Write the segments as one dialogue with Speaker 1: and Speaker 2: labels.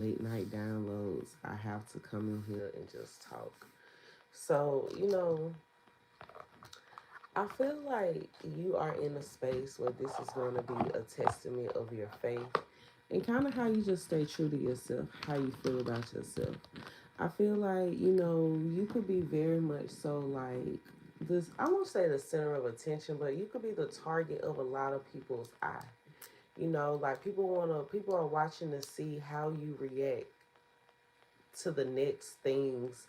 Speaker 1: late night downloads, I have to come in here and just talk. So, I feel like you are in a space where this is going to be a testament of your faith and kind of how you just stay true to yourself, how you feel about yourself. I feel like, you could be very much so like this, I won't say the center of attention, but you could be the target of a lot of people's eye. Like people are watching to see how you react to the next things.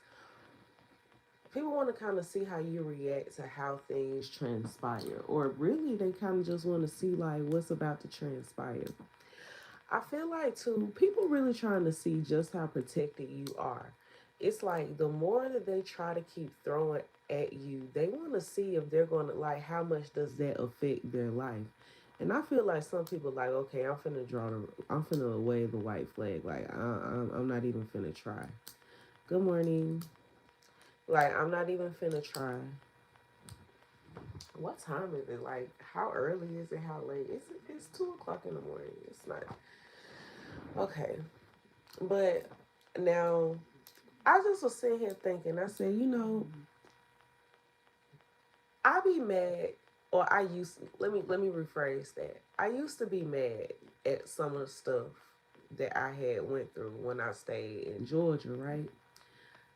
Speaker 1: People want to kind of see how you react to how things transpire, or really they kind of just want to see like what's about to transpire. I feel like too, people really trying to see just how protected you are. It's like the more that they try to keep throwing at you, they want to see if they're going to like how much does that affect their life. And I feel like some people like, okay, I'm finna wave the white flag. Like I'm not even finna try. Good morning. Like I'm not even finna try. What time is it? Like how early is it? How late? It's 2 o'clock in the morning. It's not okay. But now I just was sitting here thinking. I said, I be mad, or I used. Let me rephrase that. I used to be mad at some of the stuff that I had went through when I stayed in Georgia, right?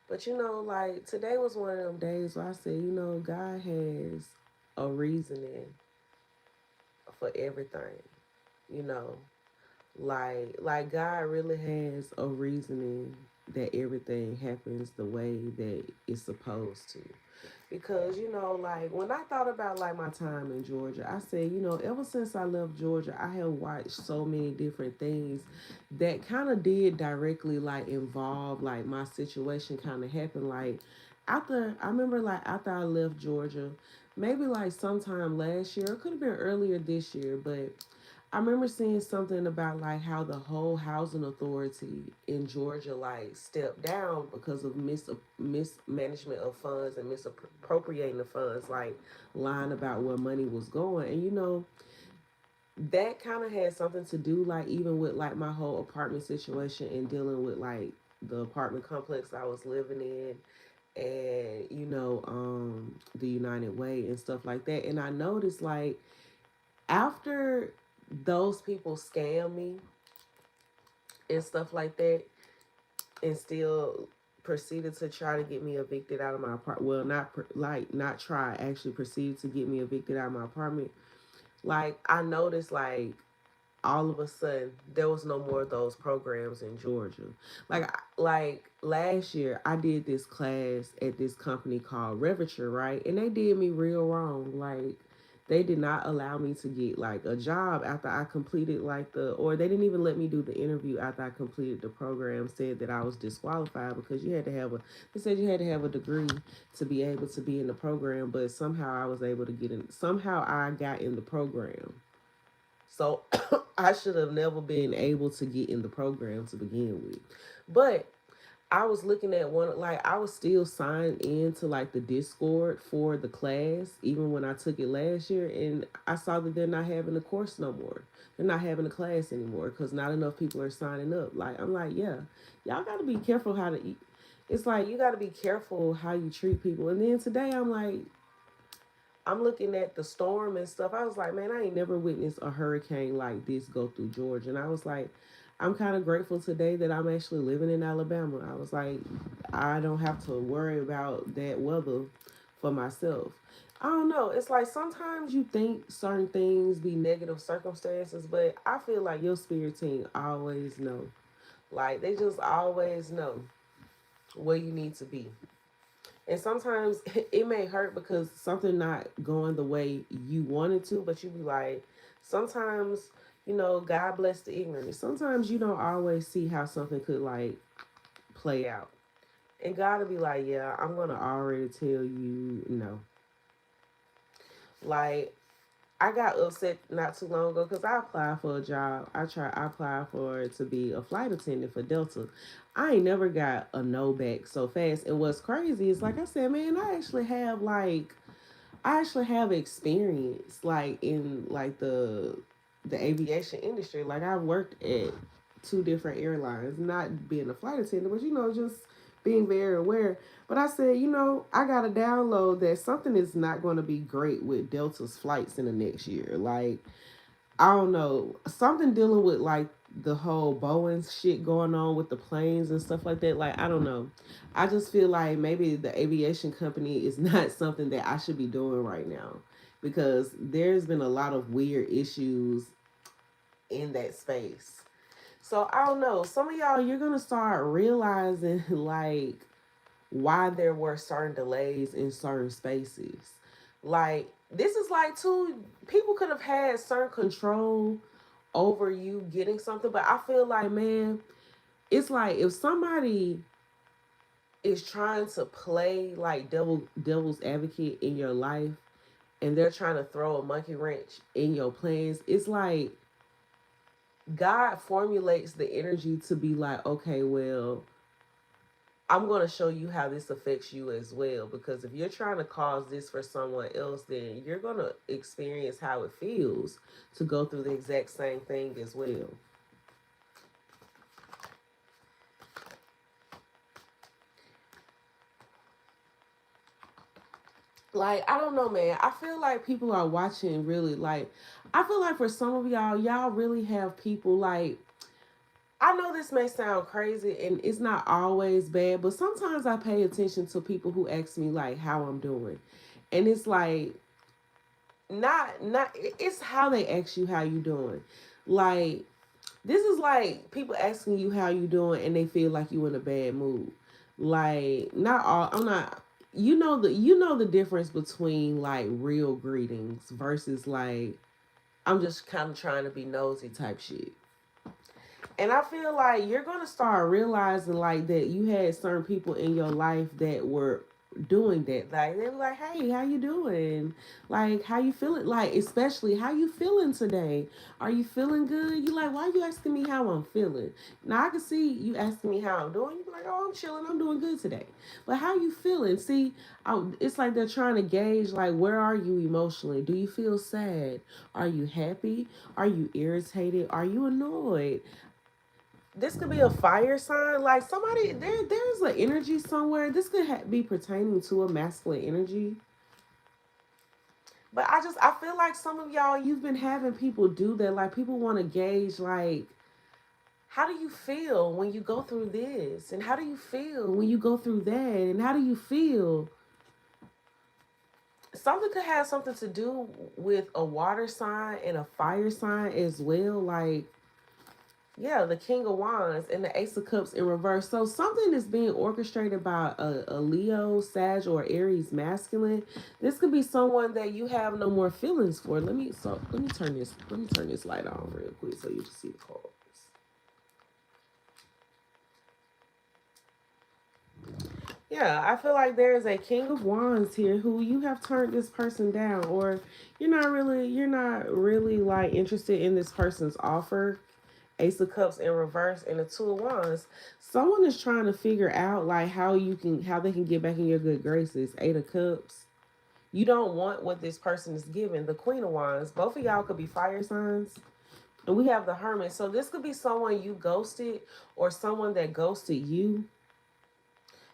Speaker 1: But like today was one of them days where I said, God has a reasoning for everything. You know, like God really has a reasoning that everything happens the way that it's supposed to. Because like when I thought about like my time in Georgia, I said, ever since I left Georgia, I have watched so many different things that kind of did directly like involve like my situation kind of happened like after I remember like after I left Georgia, maybe like sometime last year, it could have been earlier this year, but I remember seeing something about like how the whole housing authority in Georgia like stepped down because of mismanagement of funds and misappropriating the funds, like lying about where money was going. And that kind of had something to do like even with like my whole apartment situation and dealing with like the apartment complex I was living in and the United Way and stuff like that. And I noticed like after those people scam me and stuff like that and still proceeded to try to get me evicted out of my apartment, well, not try, actually proceeded to get me evicted out of my apartment. Like I noticed like all of a sudden there was no more of those programs in Georgia. Like last year I did this class at this company called Revature, right? And they did me real wrong. Like they did not allow me to get like a job after I completed like or they didn't even let me do the interview after I completed the program. Said that I was disqualified because they said you had to have a degree to be able to be in the program, but somehow I was able to get in, somehow I got in the program. So I should have never been able to get in the program to begin with. But I was looking at one, like I was still signed into like the Discord for the class, even when I took it last year. And I saw that they're not having the course no more. They're not having the class anymore because not enough people are signing up. Like, I'm like, yeah, y'all got to be careful how to eat. It's like you got to be careful how you treat people. And then today I'm looking at the storm and stuff. I was like, man, I ain't never witnessed a hurricane like this go through Georgia. And I was like, I'm kind of grateful today that I'm actually living in Alabama. I was like, I don't have to worry about that weather for myself. I don't know. It's like sometimes you think certain things be negative circumstances, but I feel like your spirit team always know. Like they just always know where you need to be. And sometimes it may hurt because something not going the way you wanted to, but you be like, sometimes, God bless the ignorant. Sometimes you don't always see how something could like play out. And God will be like, yeah, I'm gonna already tell you no. Like I got upset not too long ago because I applied for a job. I applied for it to be a flight attendant for Delta. I ain't never got a no back so fast. And what's crazy is like I said, man, I actually have experience like in like the aviation industry. Like I worked at two different airlines, not being a flight attendant, but just being very aware. But I said, I got to download that something is not going to be great with Delta's flights in the next year. Like, I don't know, something dealing with like the whole Boeing shit going on with the planes and stuff like that. Like, I don't know. I just feel like maybe the aviation company is not something that I should be doing right now because there's been a lot of weird issues in that space. So I don't know. Some of y'all, you're gonna start realizing like why there were certain delays in certain spaces. Like, this is like too, people could have had certain control over you getting something, but I feel like, man, it's like if somebody is trying to play like devil's advocate in your life and they're trying to throw a monkey wrench in your plans, it's like God formulates the energy to be like, okay, well, I'm going to show you how this affects you as well. Because if you're trying to cause this for someone else, then you're going to experience how it feels to go through the exact same thing as well. Like, I don't know, man. I feel like people are watching really, like, I feel like for some of y'all really have people like, I know this may sound crazy and it's not always bad, but sometimes I pay attention to people who ask me like how I'm doing. And it's like not it's how they ask you how you doing. Like, this is like people asking you how you doing and they feel like you in a bad mood. Like, not all, I'm not, you know the difference between like real greetings versus like I'm just kind of trying to be nosy type shit. And I feel like you're gonna start realizing like that you had certain people in your life that were doing that. Like, they were like, "Hey, how you doing? Like, how you feeling? Like, especially how you feeling today? Are you feeling good?" You like, "Why you asking me how I'm feeling?" Now I can see you asking me how I'm doing. You be like, "Oh, I'm chilling. I'm doing good today." But how you feeling? See, it's like they're trying to gauge like where are you emotionally? Do you feel sad? Are you happy? Are you irritated? Are you annoyed? This could be a fire sign. Like, somebody there's an energy somewhere. This could be pertaining to a masculine energy. But I feel like some of y'all, you've been having people do that. Like, people want to gauge like, how do you feel when you go through this, and how do you feel when you go through that, and how do you feel. Something could have something to do with a water sign and a fire sign as well. Like, yeah, the King of Wands and the Ace of Cups in reverse. So something is being orchestrated by a Leo, Sag, or Aries masculine. This could be someone that you have no more feelings for. Let me turn this light on real quick so you can see the cards. Yeah, I feel like there is a King of Wands here who you have turned this person down, or you're not really like interested in this person's offer. Ace of Cups in reverse and the Two of Wands. Someone is trying to figure out like how they can get back in your good graces. Eight of Cups. You don't want what this person is giving. The Queen of Wands. Both of y'all could be fire signs. And we have the Hermit. So this could be someone you ghosted or someone that ghosted you.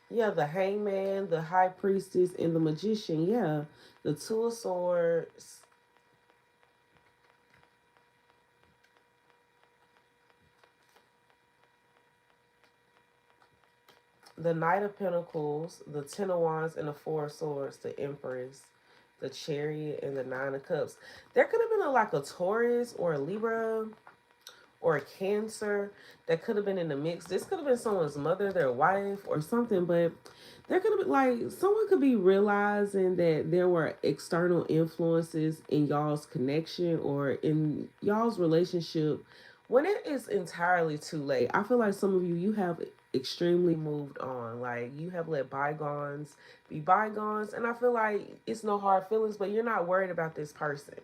Speaker 1: Yeah, the Hangman, the High Priestess, and the Magician. Yeah, the Two of Swords, the Knight of Pentacles, the Ten of Wands, and the Four of Swords, the Empress, the Chariot, and the Nine of Cups. There could have been like a Taurus or a Libra or a Cancer that could have been in the mix. This could have been someone's mother, their wife, or something, but there could have been like someone could be realizing that there were external influences in y'all's connection or in y'all's relationship when it is entirely too late. I feel like some of you have extremely moved on. Like, you have let bygones be bygones, and I feel like it's no hard feelings, but you're not worried about this person.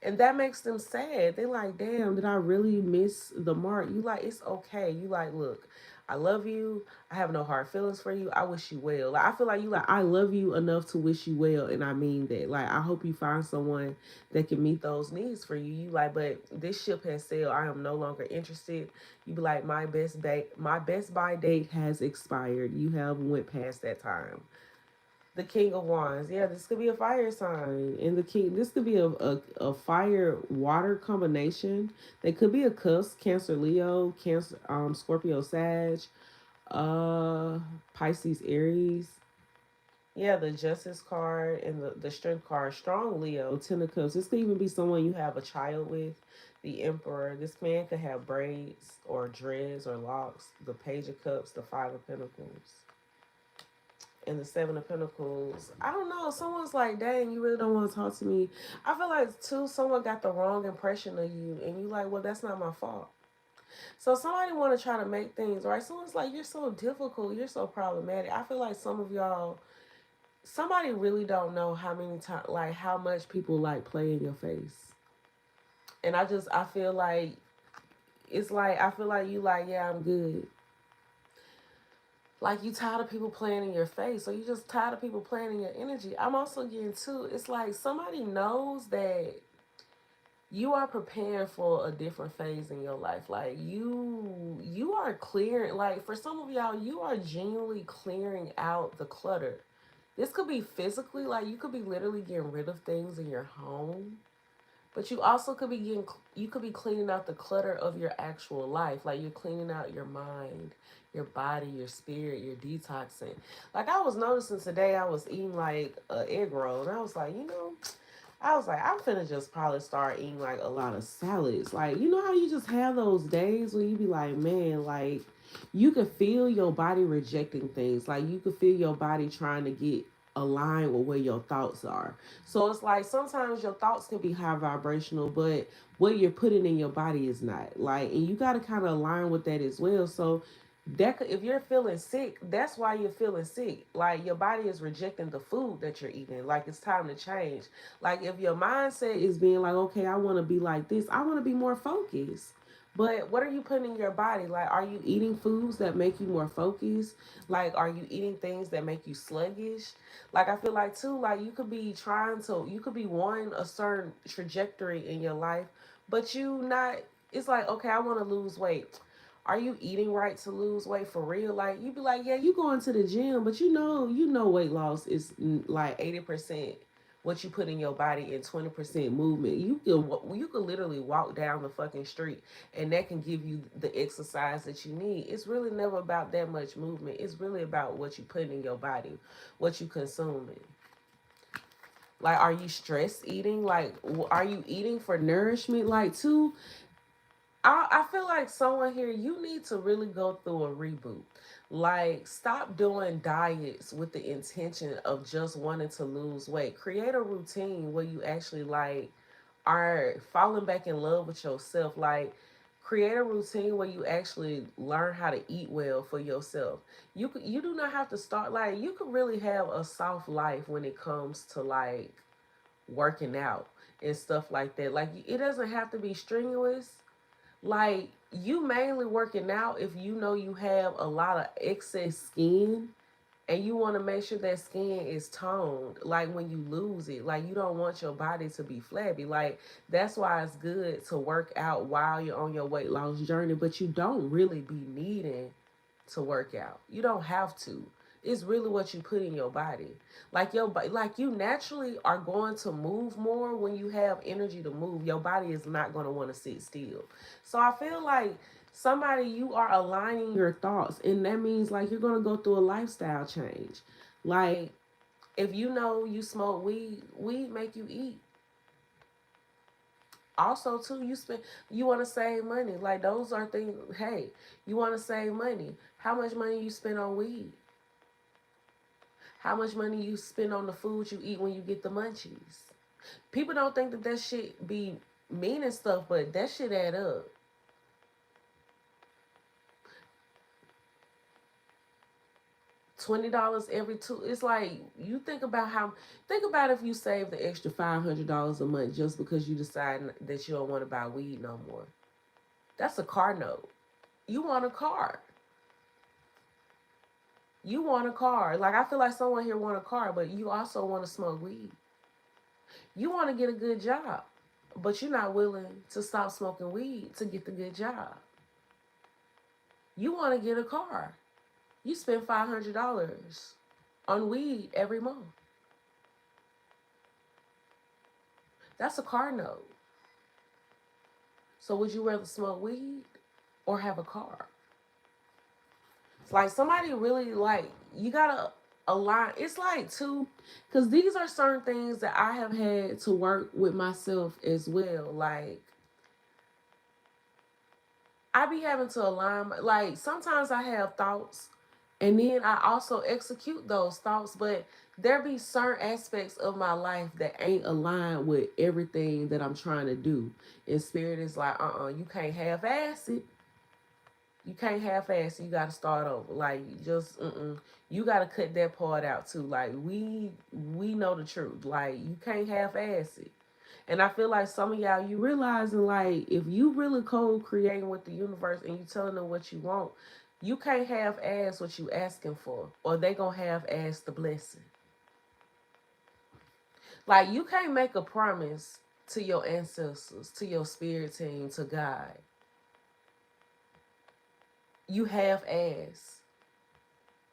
Speaker 1: And that makes them sad. They like, damn, did I really miss the mark? You like, it's okay. You like, look, I love you. I have no hard feelings for you. I wish you well. Like, I feel like you like, I love you enough to wish you well, and I mean that. Like, I hope you find someone that can meet those needs for you. You like, but this ship has sailed. I am no longer interested. You be like, my best buy date has expired. You have went past that time. The King of Wands. Yeah, this could be a fire sign. And the king, this could be a fire water combination. They could be a cusp, Cancer Leo, Cancer Scorpio Sag, uh Pisces Aries. Yeah, the Justice card and the Strength card, strong Leo, Ten of Cups. This could even be someone you have a child with. The Emperor. This man could have braids or dreads or locks. The Page of Cups, the Five of Pentacles, and the Seven of Pentacles. I don't know. Someone's like, dang, you really don't want to talk to me. I feel like, too, someone got the wrong impression of you. And you like, well, that's not my fault. So somebody want to try to make things right. Someone's like, you're so difficult. You're so problematic. I feel like some of y'all, somebody really don't know how many times, like, how much people, like, play in your face. And I feel like, it's like, I feel like you like, yeah, I'm good. Like, you tired of people playing in your face, or you just tired of people playing in your energy. I'm also getting too, it's like somebody knows that you are preparing for a different phase in your life. Like, you are clearing, like, for some of y'all, you are genuinely clearing out the clutter. This could be physically, like, you could be literally getting rid of things in your home. But you also could be you could be cleaning out the clutter of your actual life. Like, you're cleaning out your mind, your body, your spirit, you're detoxing. Like, I was noticing today, I was eating like an egg roll, and I was like, I'm finna just probably start eating like a lot of salads. Like, you know how you just have those days where you be like, man, like, you could feel your body rejecting things. Like, you could feel your body trying to get aligned with where your thoughts are. So it's like sometimes your thoughts can be high vibrational, but what you're putting in your body is not. Like, and you got to kind of align with that as well. So if you're feeling sick, that's why you're feeling sick. Like, your body is rejecting the food that you're eating. Like, it's time to change. Like, if your mindset is being like, okay, I want to be like this, I want to be more focused. But what are you putting in your body? Like, are you eating foods that make you more focused? Like, are you eating things that make you sluggish? Like, I feel like, too, like, you could be wanting a certain trajectory in your life, but you not, it's like, okay, I want to lose weight. Are you eating right to lose weight for real? Like, you be like, yeah, you going to the gym, but you know weight loss is like 80% what you put in your body and 20% movement. You could literally walk down the fucking street, and that can give you the exercise that you need. It's really never about that much movement. It's really about what you put in your body, what you consuming. Like, are you stress eating? Like, are you eating for nourishment? Like, too, I feel like someone here, you need to really go through a reboot. Like, stop doing diets with the intention of just wanting to lose weight. Create a routine where you actually, like, are falling back in love with yourself. Like, create a routine where you actually learn how to eat well for yourself. You do not have to start, like, you could really have a soft life when it comes to, like, working out and stuff like that. Like, it doesn't have to be strenuous. Like, you mainly working out if you know you have a lot of excess skin, and you want to make sure that skin is toned, like, when you lose it. Like, you don't want your body to be flabby. Like, that's why it's good to work out while you're on your weight loss journey, but you don't really be needing to work out. You don't have to. It's really what you put in your body. Like, like, you naturally are going to move more when you have energy to move. Your body is not going to want to sit still. So I feel like somebody, you are aligning your thoughts, and that means, like, you're going to go through a lifestyle change. Like, if you know you smoke weed make you eat. Also, too, you want to save money. Like, those are things. Hey, you want to save money. How much money you spend on weed? How much money you spend on the food you eat when you get the munchies? People don't think that shit be mean and stuff, but that shit add up. $20 every two. It's like you think about if you save the extra $500 a month just because you decide that you don't want to buy weed no more. That's a car note. You want a car. You want a car. Like I feel like someone here want a car, but you also want to smoke weed. You want to get a good job, but you're not willing to stop smoking weed to get the good job. You want to get a car. You spend $500 on weed every month. That's a car note. So would you rather smoke weed or have a car? It's like somebody really like you gotta align. It's like too, because these are certain things that I have had to work with myself as well. Like I be having to align. Like sometimes I have thoughts, and then I also execute those thoughts. But there be certain aspects of my life that ain't aligned with everything that I'm trying to do. And spirit is like, you can't half-ass it. You can't half-ass it. You got to start over. Like just, you got to cut that part out too. Like we know the truth. Like you can't half-ass it. And I feel like some of y'all, you realizing like if you really co-creating with the universe and you telling them what you want, you can't half-ass what you asking for, or they gonna half-ass the blessing. Like you can't make a promise to your ancestors, to your spirit team, to God. You half-ass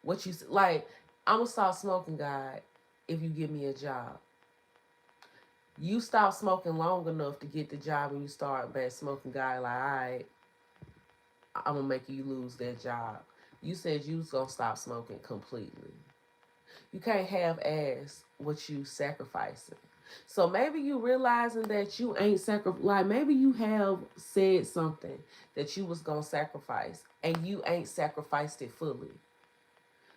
Speaker 1: what you like. I'm gonna stop smoking, God, if you give me a job. You stop smoking long enough to get the job, and you start back smoking, God. Like, all right, I'm gonna make you lose that job. You said you was gonna stop smoking completely. You can't half-ass what you sacrificing. So maybe you realizing that you ain't like maybe you have said something that you was gonna sacrifice and you ain't sacrificed it fully.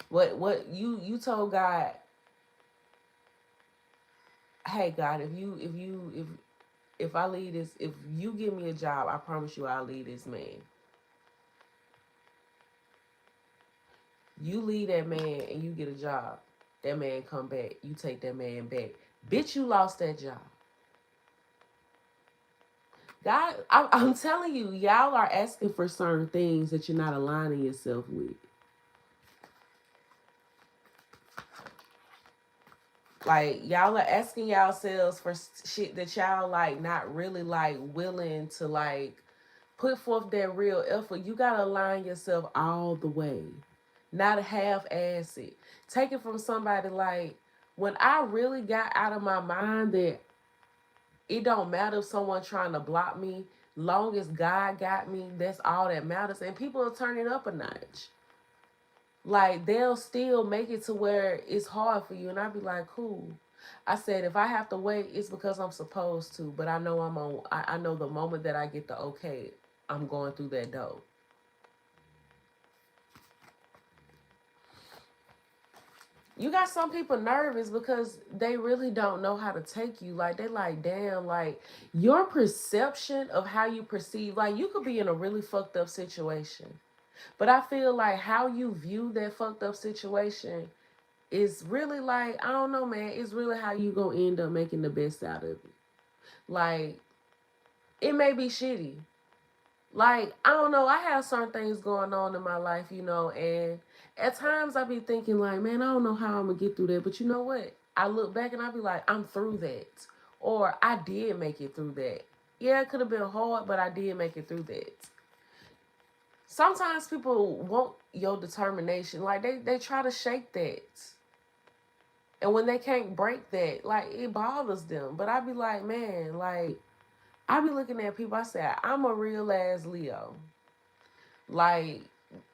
Speaker 1: What you told God, hey God, if I leave this, if you give me a job, I promise you I'll leave this man. You leave that man and you get a job. That man come back. You take that man back. Bitch, you lost that job. God, I'm telling you, y'all are asking for certain things that you're not aligning yourself with. Like, y'all are asking yourselves for shit that y'all, like, not really, like, willing to, like, put forth that real effort. You got to align yourself all the way. Not half-ass it. Take it from somebody, like, when I really got out of my mind that it don't matter if someone trying to block me, long as God got me, that's all that matters. And people are turning up a notch. Like they'll still make it to where it's hard for you. And I'd be like, cool. I said, if I have to wait, it's because I'm supposed to. But I know I know the moment that I get the okay, I'm going through that door. You got some people nervous because they really don't know how to take you. Like, they like, damn, like, your perception of how you perceive, like, you could be in a really fucked up situation. But I feel like how you view that fucked up situation is really like, I don't know, man. It's really how you gonna end up making the best out of it. Like, it may be shitty. Like, I don't know. I have certain things going on in my life, and at times I be thinking like, man, I don't know how I'm gonna get through that. But you know what? I look back and I be like, I'm through that. Or I did make it through that. Yeah, it could have been hard, but I did make it through that. Sometimes people want your determination. Like they try to shake that. And when they can't break that, like it bothers them. But I be like, man, like I be looking at people, I say, I'm a real ass Leo. Like,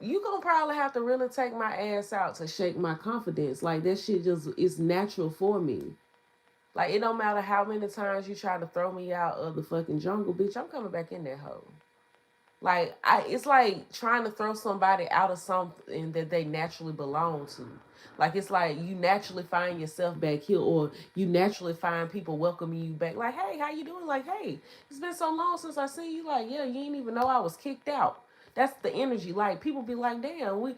Speaker 1: you gonna probably have to really take my ass out to shake my confidence. Like, that shit just is natural for me. Like, it don't matter how many times you try to throw me out of the fucking jungle, bitch, I'm coming back in that hole. Like, it's like trying to throw somebody out of something that they naturally belong to. Like, it's like you naturally find yourself back here, or you naturally find people welcoming you back. Like, hey, how you doing? Like, hey, it's been so long since I seen you. Like, yeah, you ain't even know I was kicked out. That's the energy. Like, people be like, damn,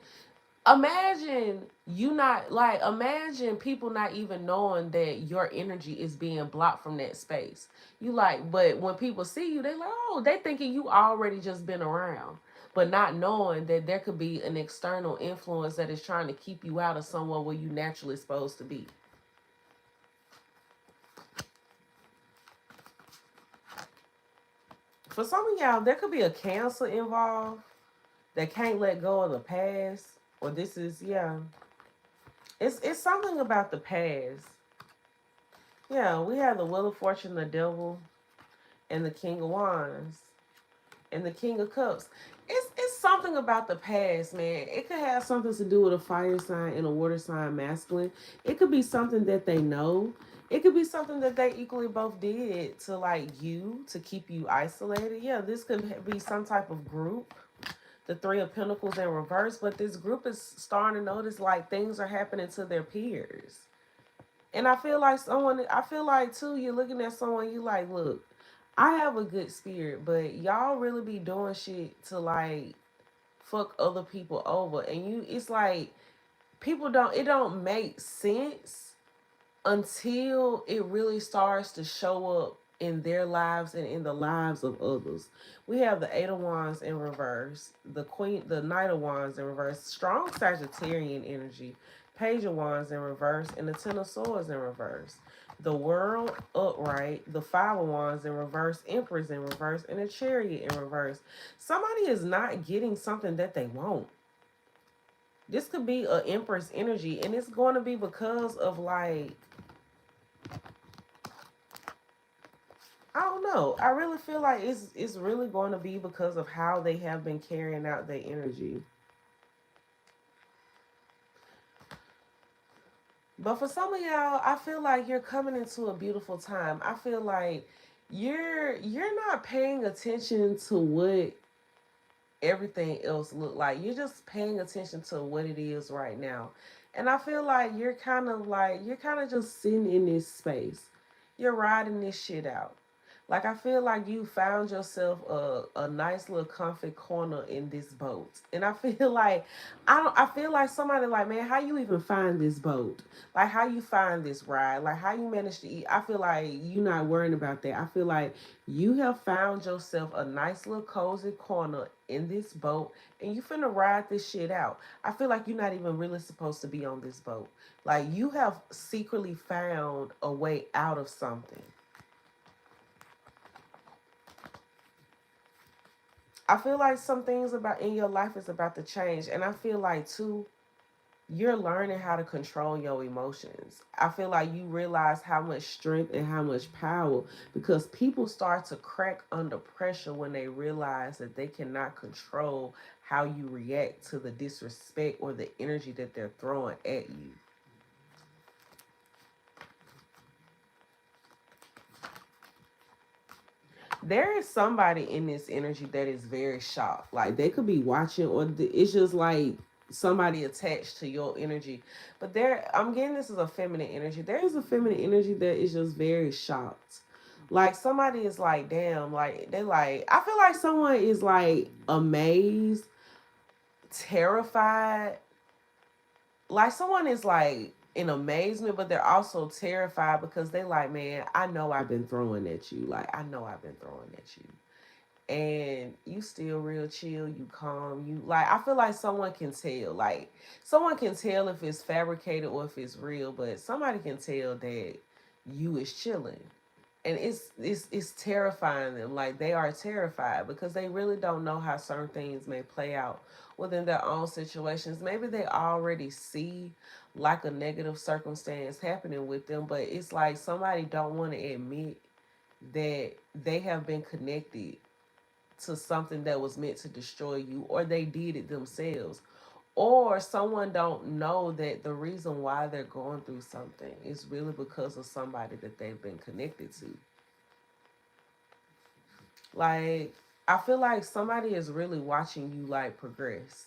Speaker 1: Imagine you not like imagine people not even knowing that your energy is being blocked from that space. You like, but when people see you, they like, oh, they thinking you already just been around, but not knowing that there could be an external influence that is trying to keep you out of somewhere where you naturally supposed to be. For some of y'all, there could be a cancer involved that can't let go of the past, or this is yeah, it's something about the past. Yeah, we have the Wheel of Fortune, the Devil, and the King of Wands, and the King of Cups. It's something about the past, man. It could have something to do with a fire sign and a water sign masculine. It could be something that they know. It could be something that they equally both did to like you to keep you isolated. Yeah, this could be some type of group. The Three of Pentacles in reverse, but this group is starting to notice like things are happening to their peers. And I feel like too, you're looking at someone, you like, look, I have a good spirit, but y'all really be doing shit to like fuck other people over. And it's like, it don't make sense until it really starts to show up in their lives and in the lives of others. We have the Eight of Wands in reverse, the Knight of Wands in reverse, strong Sagittarian energy, Page of Wands in reverse, and the Ten of Swords in reverse. The World upright, the Five of Wands in reverse, Empress in reverse, and the Chariot in reverse. Somebody is not getting something that they want. This could be an Empress energy, and it's going to be because of like, I don't know. I really feel like it's really going to be because of how they have been carrying out their energy. But for some of y'all, I feel like you're coming into a beautiful time. I feel like you're not paying attention to what everything else look like. You're just paying attention to what it is right now. And I feel like you're kind of just sitting in this space. You're riding this shit out. Like I feel like you found yourself a nice little comfy corner in this boat. And I feel like I feel like somebody like, man, how you even find this boat? Like how you find this ride? Like how you manage to eat? I feel like you not worrying about that. I feel like you have found yourself a nice little cozy corner in this boat and you finna ride this shit out. I feel like you're not even really supposed to be on this boat. Like you have secretly found a way out of something. I feel like some things about in your life is about to change. And I feel like too, you're learning how to control your emotions. I feel like you realize how much strength and how much power because people start to crack under pressure when they realize that they cannot control how you react to the disrespect or the energy that they're throwing at you. There is somebody in this energy that is very shocked. Like they could be watching, or it's just like somebody attached to your energy. But I'm getting this as a feminine energy. There is a feminine energy that is just very shocked. Like somebody is like, damn, like they like. I feel like someone is like amazed, terrified, like someone is like in amazement, but they're also terrified because they like, man, I know I've been throwing at you. Like I know I've been throwing at you. And you still real chill, you calm, you like I feel like someone can tell. Like someone can tell if it's fabricated or if it's real, but somebody can tell that you is chilling. And it's terrifying them. Like they are terrified because they really don't know how certain things may play out within their own situations. Maybe they already see like a negative circumstance happening with them, but it's like somebody don't want to admit that they have been connected to something that was meant to destroy you, or they did it themselves, or someone don't know that the reason why they're going through something is really because of somebody that they've been connected to. Like I feel like somebody is really watching you like progress.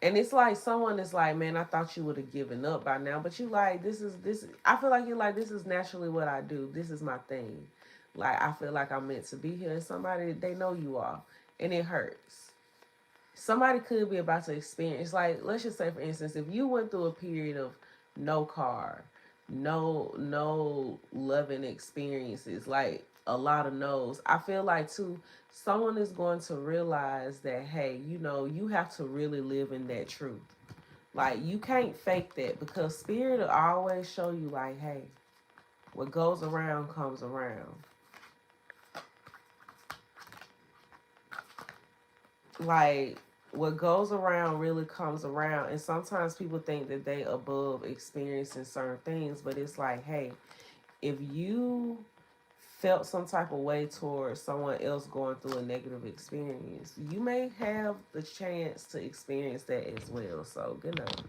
Speaker 1: And it's like someone is like, man, I thought you would have given up by now. But you like, this. I feel like you're like, this is naturally what I do. This is my thing. Like, I feel like I'm meant to be here. And somebody, they know you are. And it hurts. somebody could be about to experience, like, let's just say for instance, if you went through a period of no car, no loving experiences, like a lot of no's, I feel like too, someone is going to realize that, hey, you have to really live in that truth. Like, you can't fake that, because spirit will always show you, like, hey, what goes around comes around. Like, what goes around really comes around. And sometimes people think that they above experiencing certain things, but it's like, hey, if you felt some type of way towards someone else going through a negative experience, you may have the chance to experience that as well. So good night.